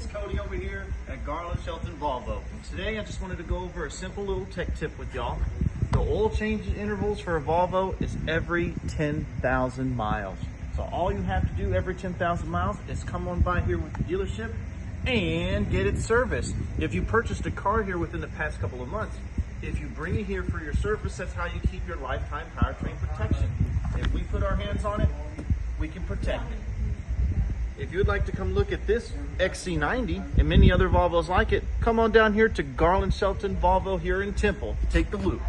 It's Cody over here at Garland Shelton Volvo. And today I just wanted to go over a simple little tech tip with y'all. The oil change intervals for a Volvo is every 10,000 miles. So all you have to do every 10,000 miles is come on by here with the dealership and get it serviced. If you purchased a car here within the past couple of months, if you bring it here for your service, that's how you keep your lifetime powertrain protection. If we put our hands on it, we can protect it. If you would like to come look at this XC90 and many other Volvos like it, come on down here to Garland Shelton Volvo here in Temple. Take the loop.